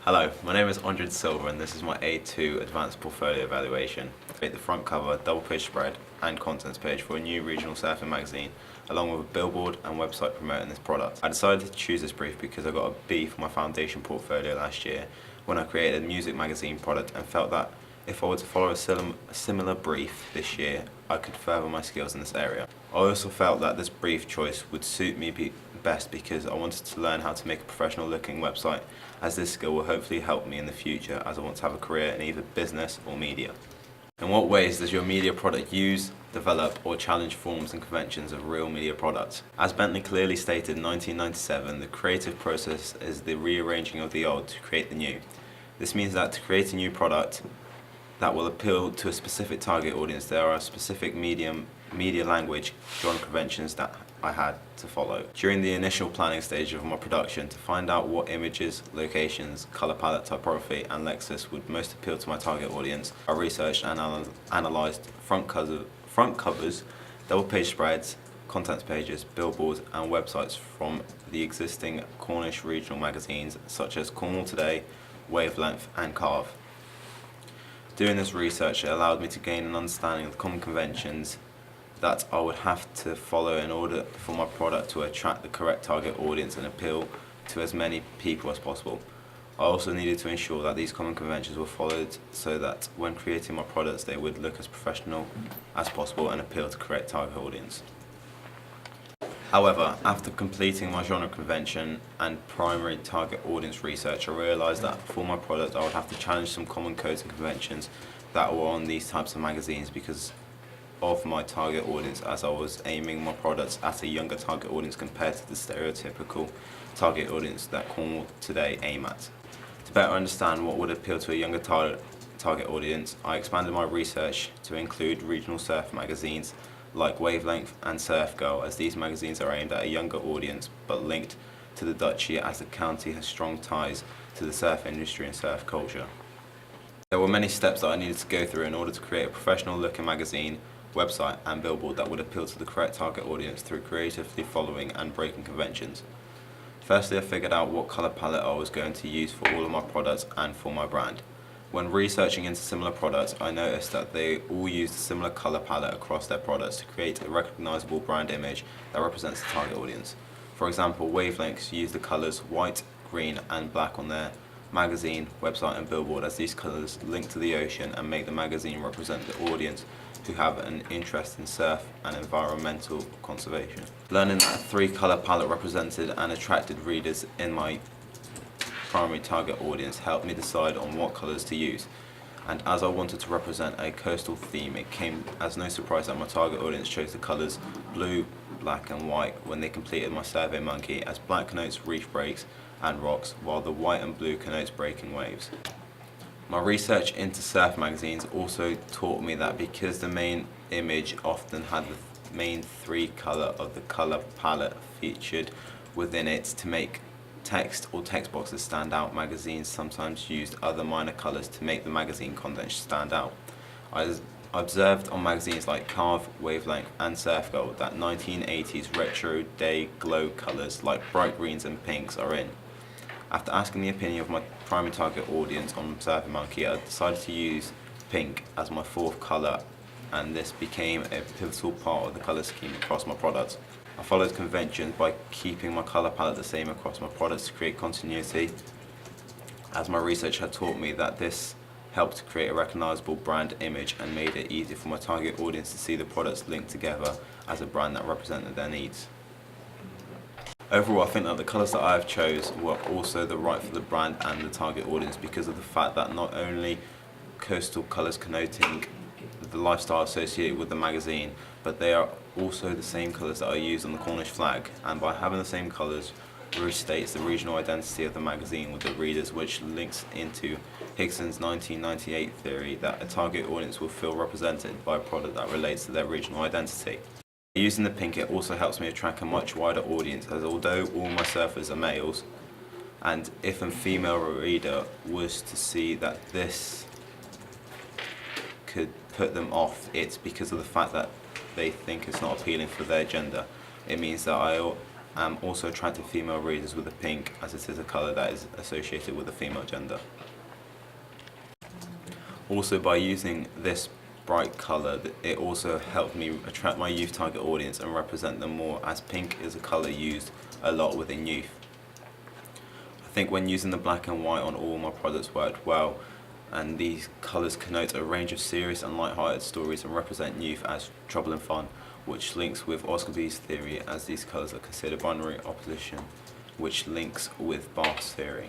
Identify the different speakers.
Speaker 1: Hello, my name is Andre Silva and this is my A2 Advanced Portfolio Evaluation. I create the front cover, double page spread and contents page for a new regional surfing magazine along with a billboard and website promoting this product. I decided to choose this brief because I got a B for my foundation portfolio last year when I created a music magazine product and felt that if I were to follow a similar brief this year, I could further my skills in this area. I also felt that this brief choice would suit me best because I wanted to learn how to make a professional looking website, as this skill will hopefully help me in the future as I want to have a career in either business or media. In what ways does your media product use, develop or challenge forms and conventions of real media products? As Bentley clearly stated in 1997, the creative process is the rearranging of the old to create the new. This means that to create a new product that will appeal to a specific target audience, there are specific media language, genre conventions that I had to follow. During the initial planning stage of my production, to find out what images, locations, color palette, typography and lexis would most appeal to my target audience, I researched and analyzed front covers, double page spreads, contents pages, billboards and websites from the existing Cornish regional magazines such as Cornwall Today, Wavelength and Carve. Doing this research, it allowed me to gain an understanding of the common conventions that I would have to follow in order for my product to attract the correct target audience and appeal to as many people as possible. I also needed to ensure that these common conventions were followed so that when creating my products they would look as professional as possible and appeal to the correct target audience. However, after completing my genre convention and primary target audience research, I realised that for my product I would have to challenge some common codes and conventions that were on these types of magazines because of my target audience, as I was aiming my products at a younger target audience compared to the stereotypical target audience that Cornwall Today aim at. To better understand what would appeal to a younger target audience, I expanded my research to include regional surf magazines like Wavelength and Surf Girl, as these magazines are aimed at a younger audience but linked to the Duchy as the county has strong ties to the surf industry and surf culture. There were many steps that I needed to go through in order to create a professional looking magazine, website and billboard that would appeal to the correct target audience through creatively following and breaking conventions. Firstly, I figured out what colour palette I was going to use for all of my products and for my brand. When researching into similar products, I noticed that they all used a similar colour palette across their products to create a recognisable brand image that represents the target audience. For example, Wavelengths use the colours white, green and black on their magazine, website and billboard, as these colours link to the ocean and make the magazine represent the audience who have an interest in surf and environmental conservation. Learning that a 3-colour palette represented and attracted readers in my primary target audience helped me decide on what colours to use, and as I wanted to represent a coastal theme, it came as no surprise that my target audience chose the colours blue, black and white when they completed my SilvaEvaluationP1, as black connotes reef breaks and rocks while the white and blue connotes breaking waves. My research into surf magazines also taught me that because the main image often had the main 3 colour of the colour palette featured within it to make text or text boxes stand out, magazines sometimes used other minor colours to make the magazine content stand out. I observed on magazines like Carve, Wavelength and Surf Girl that 1980s retro day glow colours like bright greens and pinks are in. After asking the opinion of my primary target audience on SilvaEvaluationP1, I decided to use pink as my 4th colour, and this became a pivotal part of the colour scheme across my products. I followed conventions by keeping my colour palette the same across my products to create continuity, as my research had taught me that this helped to create a recognisable brand image and made it easy for my target audience to see the products linked together as a brand that represented their needs. Overall, I think that the colours that I have chose were also the right for the brand and the target audience because of the fact that not only coastal colours connoting the lifestyle associated with the magazine, but they are also the same colours that are used on the Cornish flag, and by having the same colours restates the regional identity of the magazine with the readers, which links into Higson's 1998 theory that a target audience will feel represented by a product that relates to their regional identity. Using the pink, it also helps me attract a much wider audience, as although all my surfers are males, and if a female reader was to see that this could put them off, it's because of the fact that they think it's not appealing for their gender. It means that also attracted female readers with the pink, as it is a colour that is associated with the female gender. Also, by using this bright colour, it also helped me attract my youth target audience and represent them more, as pink is a colour used a lot within youth. I think when using the black and white on all my products worked well, and these colours connote a range of serious and light-hearted stories and represent youth as trouble and fun, which links with Oscar B's theory, as these colours are considered binary opposition, which links with Barth's theory.